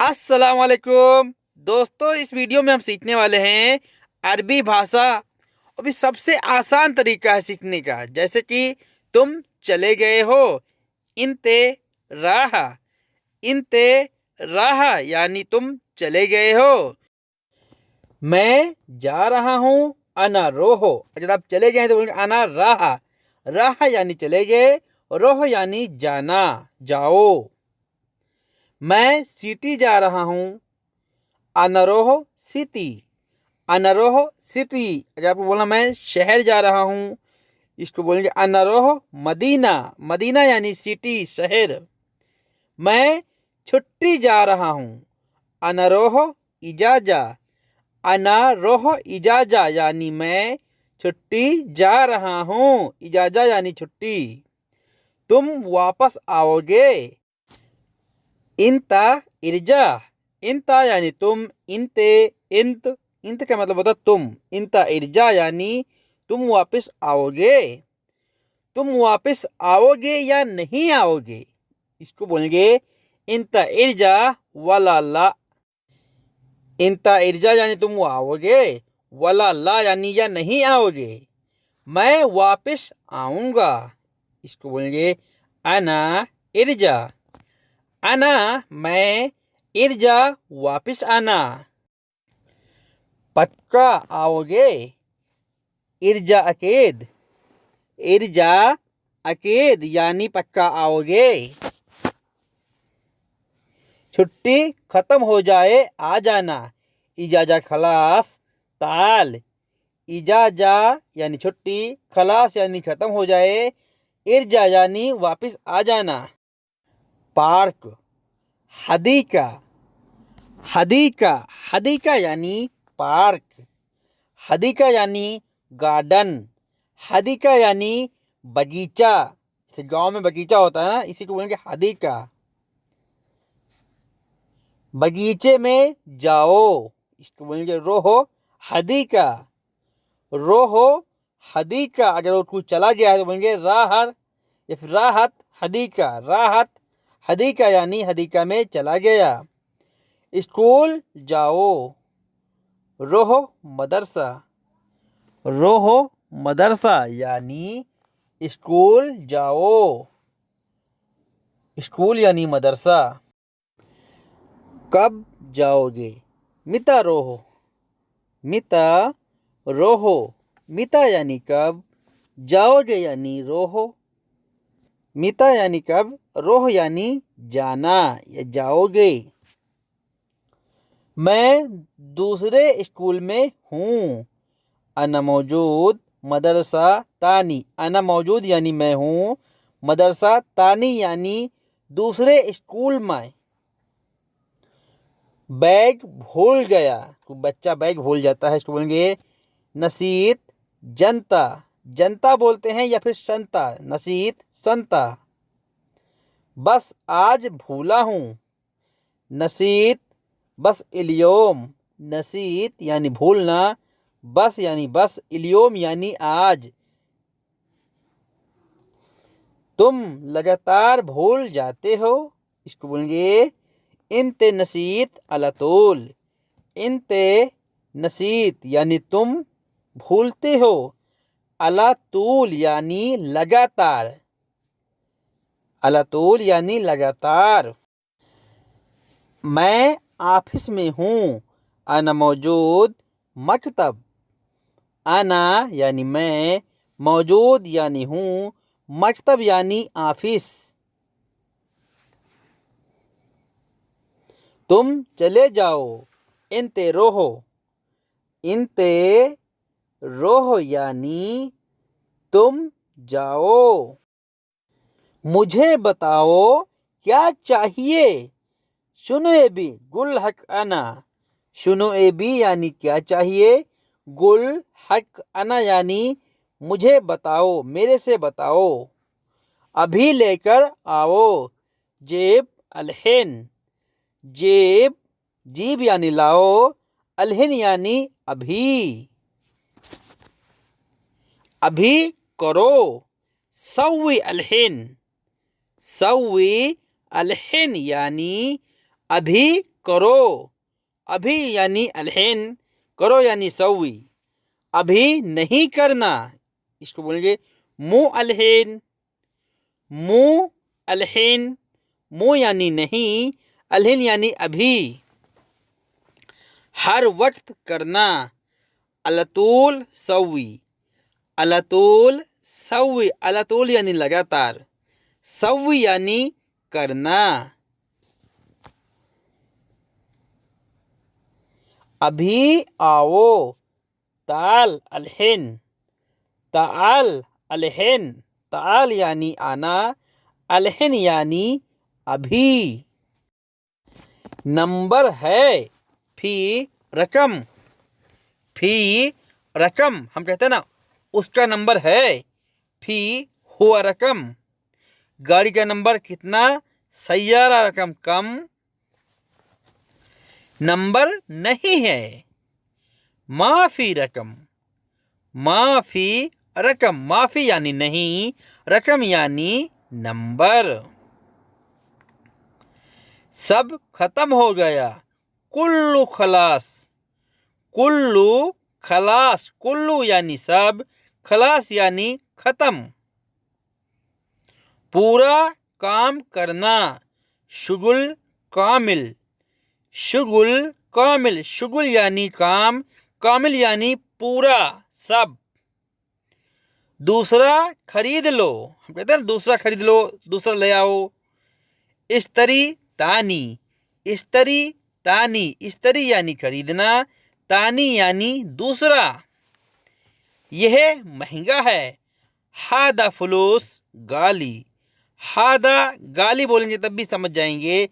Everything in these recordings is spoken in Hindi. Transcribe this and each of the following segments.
अस्सलाम वालेकुम दोस्तों। इस वीडियो में हम सीखने वाले हैं अरबी भाषा। अभी सबसे आसान तरीका है सीखने का। जैसे कि तुम चले गए हो, इनते राहा। इनते राहा यानी तुम चले गए हो। मैं जा रहा हूँ, अना रोहो। अगर आप चले गए हैं तो बोलेंगे अना राहा। राहा यानी चले गए, रोहो यानी जाना, जाओ। मैं सिटी जा रहा हूँ, अनरोह सिटी। अनरोह सिटी। अगर आपको बोलना मैं शहर जा रहा हूँ, इसको बोलेंगे अनरोह मदीना। मदीना यानी सिटी, शहर। मैं छुट्टी जा रहा हूँ, अनरोह इजाजा। अनारोह इजाजा यानी मैं छुट्टी जा रहा हूँ, इजाजा यानी छुट्टी। तुम वापस आओगे, इंता इर्जा। इंता यानी तुम, इंते इंत। इंत का मतलब होता तुम। इंता इर्जा यानी तुम वापस आओगे। तुम वापस आओगे या नहीं आओगे, इसको बोलेंगे इंता इर्जा वला ला। इंता इर्जा यानी तुम आओगे, वला ला यानी या नहीं आओगे। मैं वापस आऊंगा, इसको बोलेंगे अना इर्जा। आना मैं, इर्जा वापस आना। पक्का आओगे, इर्जा अकेद। इर्जा अकेद यानी पक्का आओगे। छुट्टी खत्म हो जाए आ जाना, इजाजा खलास ताल। इजाजा यानी छुट्टी, खलास यानी खत्म हो जाए, इर्जा यानी वापस आ जाना। पार्क, हदीका। हदीका, हदीका यानी पार्क। हदीका यानी गार्डन। हदीका यानी बगीचा। जैसे गांव में बगीचा होता है ना, इसी को बोलेंगे हदीका। बगीचे में जाओ, इसको बोलेंगे रोहो हदीका। रोहो हदीका। अगर वो कुछ चला गया है तो बोलेंगे राहत या फिर राहत हदीका। राहत हदीका यानी हदीका में चला गया। स्कूल जाओ, रोहो मदरसा। रोहो मदरसा यानी स्कूल जाओ। स्कूल यानी मदरसा। कब जाओगे, मिता रोहो। मिता रोहो। मिता यानी कब, जाओगे यानी रोहो। मिता यानी कब, रोह यानी जाना या जाओगे। मैं दूसरे स्कूल में हूँ, अना मौजूद मदरसा तानी। अना मौजूद यानी मैं हूँ, मदरसा तानी यानी दूसरे स्कूल में। बैग भूल गया, तो बच्चा बैग भूल जाता है, इसको बोलेंगे नसीत जनता। जनता बोलते हैं या फिर संता, नसीत संता। बस आज भूला हूँ, नसीत बस इलियोम। नसीत यानी भूलना, बस यानी बस, इलियोम यानी आज। तुम लगातार भूल जाते हो, इसको बोलेंगे इंते नसीत अलातुल। इंते नसीत यानी तुम भूलते हो, अलातुल यानी लगातार। अलातुल यानी लगातार। मैं ऑफिस में हूँ, अना मौजूद मकतब। अना यानी मैं, मौजूद यानी हूँ, मकतब यानी ऑफिस। तुम चले जाओ, इंते रोहो। इंते रोहो यानी तुम जाओ। मुझे बताओ क्या चाहिए, सुनो ए बी गुल हक अना। सुनो ए बी यानी क्या चाहिए, गुल हक अना यानी मुझे बताओ, मेरे से बताओ। अभी लेकर आओ, जेब अलहिन। जेब, जीब यानी लाओ, अलहिन यानी अभी। अभी करो, सवी अलहिन। सवी अलहिन यानी अभी करो, अभी यानी अलहन, करो यानी सवी, अभी नहीं करना, इसको बोलेंगे मु अलहन, मु अलहन, मु यानी नहीं, अलहन यानी अभी। हर वक्त करना, अलतूल सवी, अलतूल सवी, अलतूल यानी लगातार, सवी यानी करना। अभी आओ, ताल अलहन, ताल अलहन, ताल यानी आना, अलहन यानी अभी। नंबर है, फी रकम, फी रकम, हम कहते हैं ना उसका नंबर है, फी हुआ रकम। गाड़ी का नंबर कितना, सैयारा रकम कम। नंबर नहीं है, माफी रकम, माफी रकम, माफी यानी नहीं, रकम यानी नंबर। सब खत्म हो गया, कुल्लू खलास, कुल्लू खलास, कुल्लू यानी सब, खलास यानी खत्म। पूरा काम करना, शुगुल कामिल, शुगुल कामिल, शुगुल यानी काम, कामिल यानी पूरा सब। दूसरा खरीद लो, हम कहते हैं ना दूसरा खरीद लो, दूसरा ले आओ। इस्तरी तानी, इस्तरी तानी, इस्तरी यानी खरीदना, तानी यानी दूसरा। यह महंगा है, हादा फुलूस गाली, हादा गाली बोलेंगे तब भी समझ जाएंगे,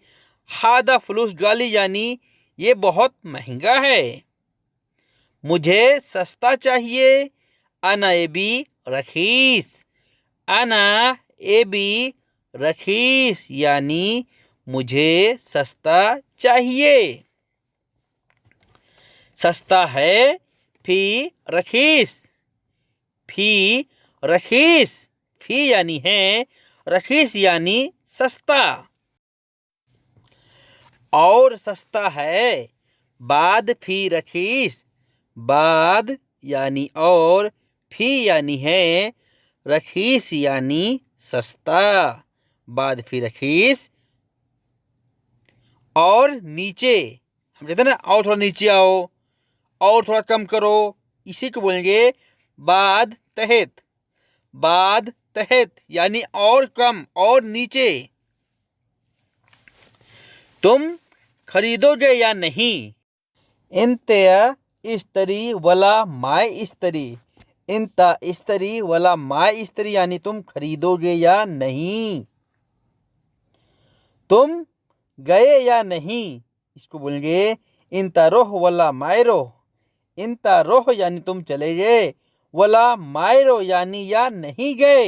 हादा फुलूस गाली यानी ये बहुत महंगा है। मुझे सस्ता चाहिए, अना एबी रखीस, अना एबी रखीस यानी मुझे सस्ता चाहिए। सस्ता है, फी रखीस, फी रखीस, फी यानी है, रखीस यानी सस्ता। और सस्ता है, बाद फी रखीस, बाद यानी और, फी यानी है, रखीस यानी सस्ता, बाद फी रखीस। और नीचे, हम कहते हैं ना और थोड़ा नीचे आओ, और थोड़ा कम करो, इसी को बोलेंगे बाद तहत, बाद तहत यानी और कम और नीचे। तुम खरीदोगे या नहीं, इंतया इस्तरी वला माय इस्तरी, इंता इस्तरी वला माय इस्तरी यानी तुम खरीदोगे या नहीं। तुम गए या नहीं, इसको बोलेंगे इंता रोह वला माय रोह, इंता रोह यानी तुम चले गए, वला मायरो यानी या नहीं गए।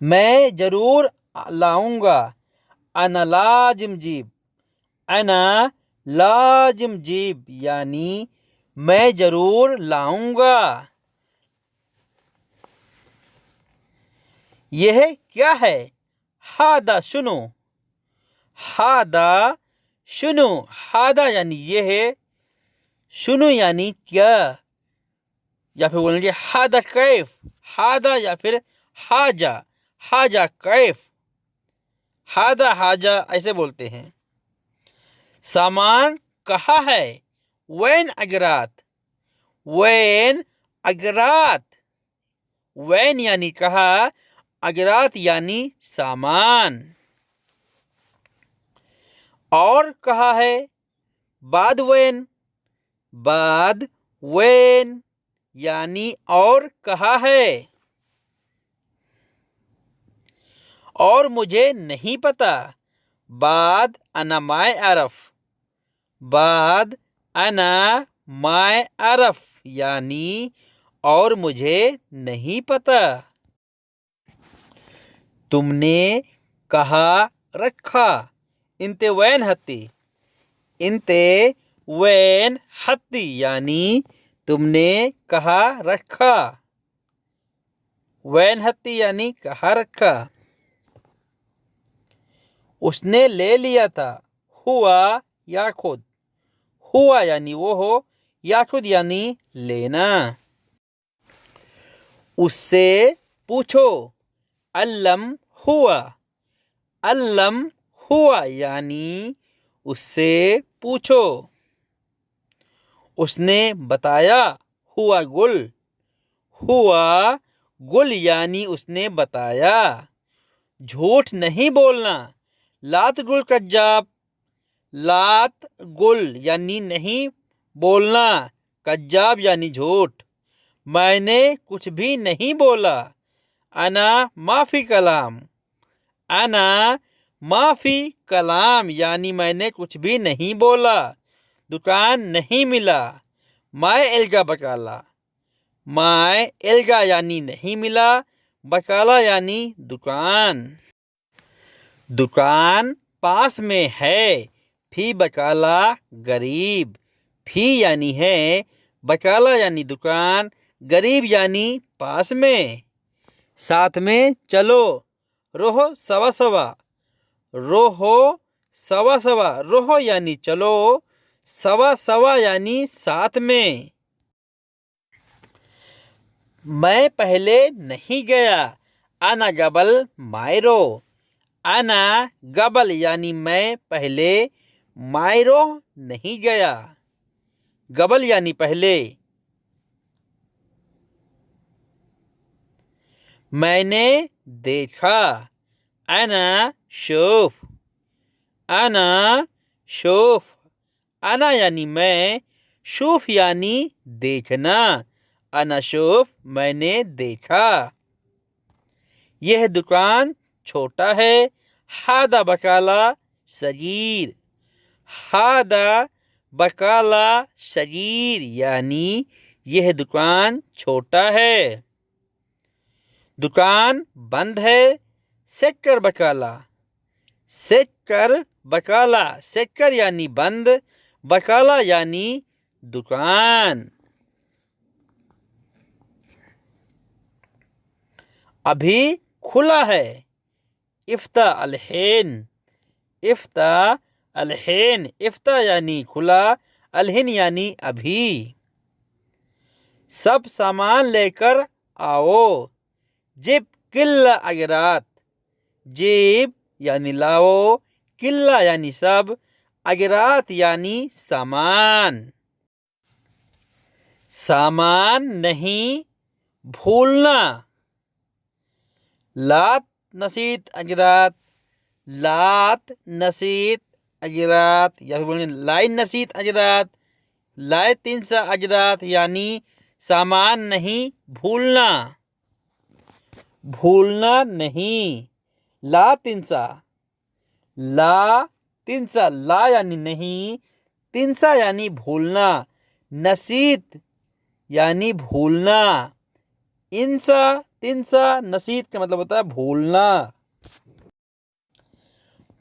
मैं जरूर लाऊंगा, अना लाजिम जीब, अना लाजिम जीब यानी मैं जरूर लाऊंगा। यह क्या है, हादा सुनो, हादा सुनो, हादा यानी यह, सुनो यानी क्या, या फिर बोलेंगे हादा कैफ, हादा या फिर हाजा, हाजा कैफ, हादा हाजा ऐसे बोलते हैं। सामान कहाँ है, वैन अगरात, वैन अगरात, वैन यानी कहा, अगरात यानी सामान। और कहा है, बाद वैन, बाद वैन यानी और कहा है। और मुझे नहीं पता, बाद अना माय अरफ, बाद अना माय अरफ यानी और मुझे नहीं पता। तुमने कहा रखा, इंते वैन हत्ती, इंते वैन हत्ती यानी तुमने कहा रखा, वैन हत्ती यानी कहा रखा। उसने ले लिया था। हुआ याखुद, हुआ यानी वो हो, याखुद यानी लेना। उससे पूछो, अल्लम हुआ, अल्लम हुआ यानी उससे पूछो। उसने बताया, हुआ गुल, हुआ गुल यानी उसने बताया। झूठ नहीं बोलना, लात गुल कज्जाब, लात गुल यानी नहीं बोलना, कज्जाब यानी झूठ। मैंने कुछ भी नहीं बोला। अना माफी कलाम, अना माफी कलाम यानी मैंने कुछ भी नहीं बोला। दुकान नहीं मिला। माए एल्गा बकाला, माए एल्गा यानी नहीं मिला, बकाला यानी दुकान। दुकान पास में है। फी बकाला गरीब, फी यानी है, बकाला यानी दुकान, गरीब यानी पास में। साथ में चलो, रोहो सवा सवा, रोहो सवा सवा, रोहो यानी चलो, सवा सवा यानी साथ में। मैं पहले नहीं गया। आना गबल मायरो, आना गबल यानी मैं पहले, मायरो नहीं गया, गबल यानी पहले। मैंने देखा। अना शोफ, अना शोफ, अना यानी मैं, शूफ यानी देखना। अना शूफ मैंने देखा। यह दुकान छोटा है। हादा बकाला सगीर, हादा बकाला सगीर यानी यह दुकान छोटा है। दुकान बंद है। सेक्कर बकाला, सेक्कर बकाला, सेक्कर यानी बंद, बकाला यानी दुकान। अभी खुला है। इफ्ता अलहीन, इफ्ता अलहीन, इफ्ता यानी खुला, अलहीन यानी अभी। सब सामान लेकर आओ। जिब किल्ला अगरात, जिब यानी लाओ, किल्ला यानी सब, अगरात यानी सामान। सामान नहीं भूलना। लात नसीत अजरात, लात नसीत अजरात, या फिर बोलेंगे लाइन नसीत अजरात, लाए तिनसा अजरात यानी सामान नहीं भूलना, भूलना नहीं। ला तिनसा, ला तिनसा, ला यानी नहीं, तिनसा यानी भूलना, नसीत यानी भूलना। इंसा तिनसा नसीत का मतलब होता है भूलना।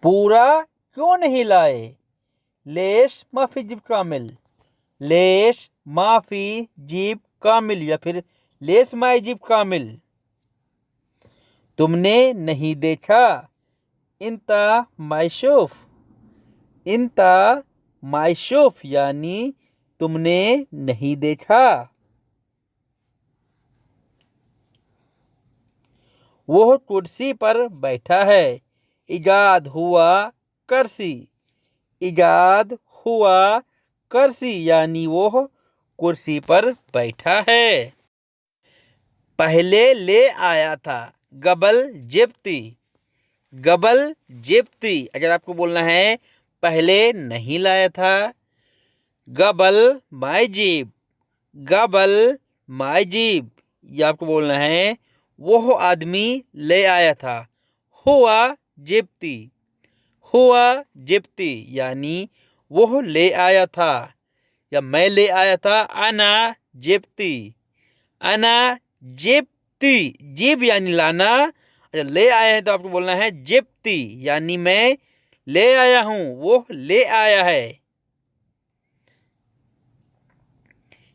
पूरा क्यों नहीं लाए? लेश माफी जिब कामिल, लेश माफी जिब कामिल, या फिर लेश माई जिब कामिल। तुमने नहीं देखा। इंता मायशूफ, इंता मायशूफ यानी तुमने नहीं देखा। वह कुर्सी पर बैठा है। इजाद हुआ करसी, इजाद हुआ करसी यानी वह कुर्सी पर बैठा है। पहले ले आया था। गबल जिप्ती, गबल जिप्ती अगर आपको बोलना है पहले नहीं लाया था। गबल मायजीब, गबल मायजीब यह आपको बोलना है वो आदमी ले आया था। हुआ जिप्ती, हुआ जिप्ती यानी वो ले आया था या मैं ले आया था। अना जिप्ती, अना जिप्ती, जिब यानी लाना। अच्छा ले आया है तो आपको बोलना है जिप्ती यानी मैं ले आया हूं, वो ले आया है।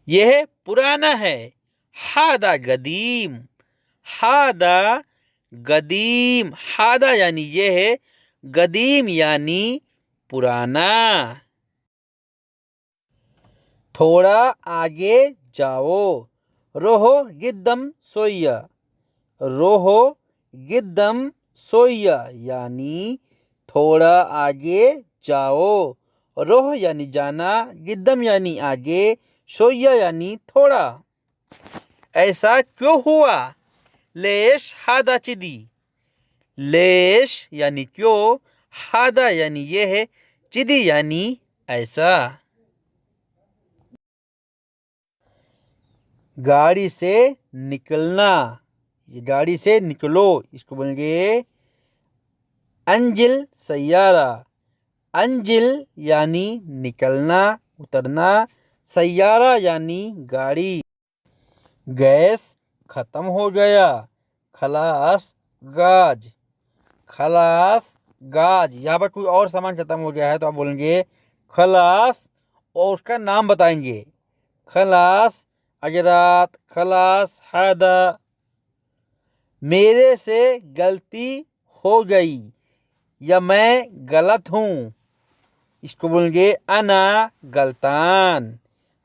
यह पुराना है। हादा गदीम, हादा गदीम, हादा यानी यह है, गदीम यानी पुराना। थोड़ा आगे जाओ, रोहो गिद्दम सोया, रोहो गिद्दम सोया यानी थोड़ा आगे जाओ। रोह यानी जाना, गिद्दम यानी आगे, सोया यानी थोड़ा। ऐसा क्यों हुआ? लेश हादा चिदी, लेश यानी क्यों, हादा यानी ये है, चिदी यानी ऐसा। गाड़ी से निकलना, ये गाड़ी से निकलो, इसको बोलेंगे अंजिल सैयारा। अंजिल यानी निकलना, उतरना, सैयारा यानी गाड़ी। गैस खत्म हो गया, खलास गाज, खलास गाज। यहाँ पर कोई और सामान खत्म हो गया है तो आप बोलेंगे खलास और उसका नाम बताएंगे, खलास अजरात, खलास हादा। मेरे से गलती हो गई या मैं गलत हूँ, इसको बोलेंगे अना गलतान।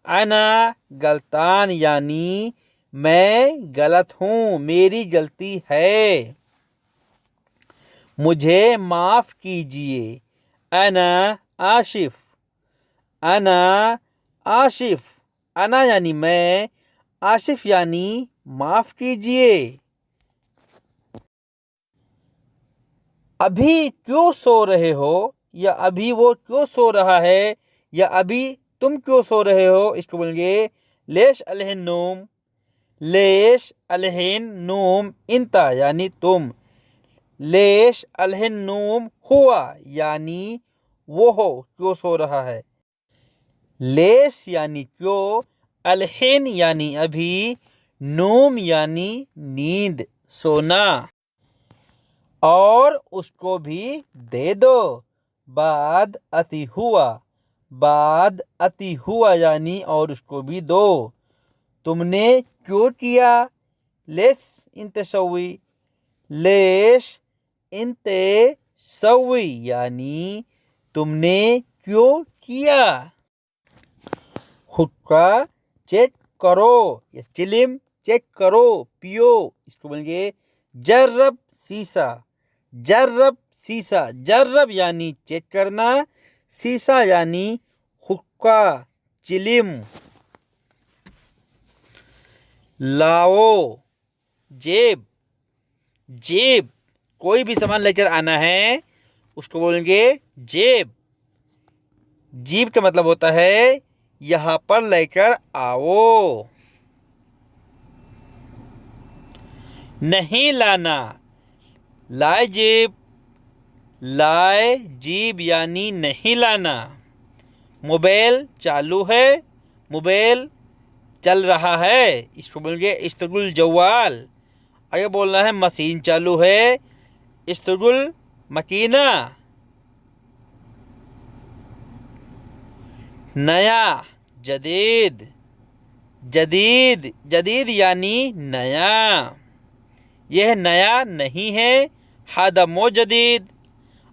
अना गलतान यानी मैं गलत हूँ, मेरी गलती है। मुझे माफ कीजिए, अना आशिफ, अना आशिफ। अना यानी मैं, आशिफ यानी माफ कीजिए। अभी क्यों सो रहे हो, या अभी वो क्यों सो रहा है, या अभी तुम क्यों सो रहे हो, इसको बोलेंगे लेश अलहन नूम, लेश अलहन नूम इंता यानी तुम, लेश अलहन नूम हुआ यानी वो हो क्यों सो रहा है। लेश यानी क्यों, अलहन यानी अभी, नूम यानी नींद सोना। और उसको भी दे दो, बाद अति हुआ, बाद अति हुआ यानी और उसको भी दो। तुमने क्यों किया, लेस इंते सवी, लेस इंते सवी यानी तुमने क्यों किया। हुक्का चेक करो, या चिलिम चेक करो, पियो, इसको बोलेंगे जर्रब सीसा, जर्रब सीसा। जर्रब यानी चेक करना, सीसा यानी हुक्का चिलिम। लाओ जेब, जेब कोई भी सामान लेकर आना है उसको बोलेंगे जेब। जीब का मतलब होता है यहाँ पर लेकर आओ। नहीं लाना, लाए जीब, लाए जीब यानी नहीं लाना। मोबाइल चालू है, मोबाइल चल रहा है, इसको बोलेंगे इस्तगुल जवाल। अगर बोलना है मशीन चालू है, इस्तगुल मकीना। नया जदीद, जदीद, जदीद यानी नया। यह नया नहीं है, हादा मो जदीद।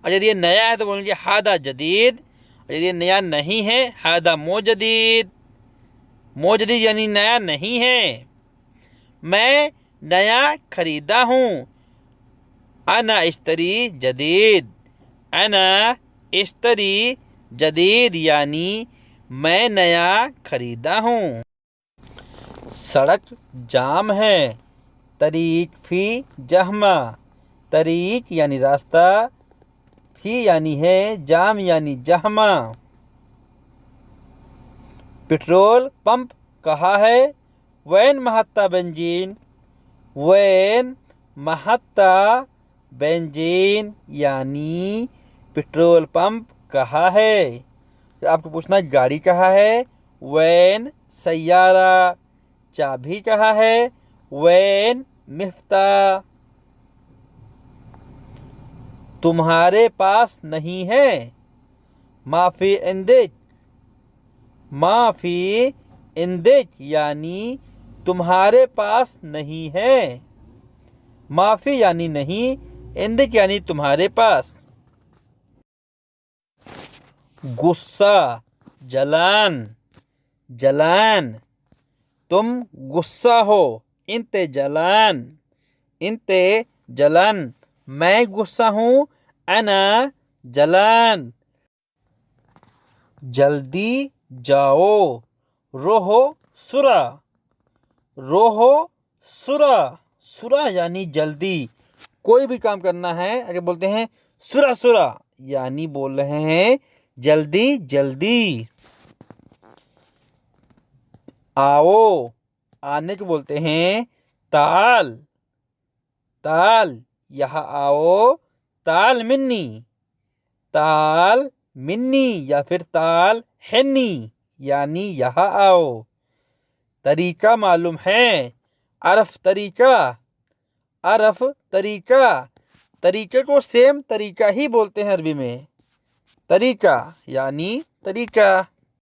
अगर ये नया है तो बोलेंगे हादा जदीद, अगर ये नया नहीं है हादा मो जदीद। मो जदीद यानी नया नहीं है। मैं नया खरीदा हूँ, अना इस्तरी जदीद, अना इस्तरी जदीद यानी मैं नया खरीदा हूँ। सड़क जाम है, तरीक फी जहमा, तरीक यानी रास्ता, फी यानी है, जाम यानी जहमा। पेट्रोल पंप कहाँ है, वैन महत्ता बेंजीन, वैन महत्ता बेंजीन यानी पेट्रोल पंप कहाँ है। आपको पूछना गाड़ी कहाँ है, वैन सैयारा। चाबी कहाँ है, वैन मिफ्ता। तुम्हारे पास नहीं है, माफी इंदिक, माफी इंदिक यानी तुम्हारे पास नहीं है। माफी यानी नहीं, इंदिक यानी तुम्हारे पास। गुस्सा, जलान, जलान। तुम गुस्सा हो, इंते जलान, इंते जलान। मैं गुस्सा हूँ, अना जलान। जल्दी जाओ, रोहो सुरा, रोहो सुरा, सुरा यानी जल्दी। कोई भी काम करना है अगर बोलते हैं सुरा सुरा, यानी बोल रहे हैं जल्दी जल्दी। आओ, आने को बोलते हैं ताल, ताल। यहाँ आओ, ताल मिन्नी, ताल मिन्नी या फिर ताल हैनी, यानी यहाँ आओ। तरीका मालूम है, अरफ तरीका, अरफ तरीका। तरीके को सेम तरीका ही बोलते हैं अरबी में, तरीका यानी तरीका।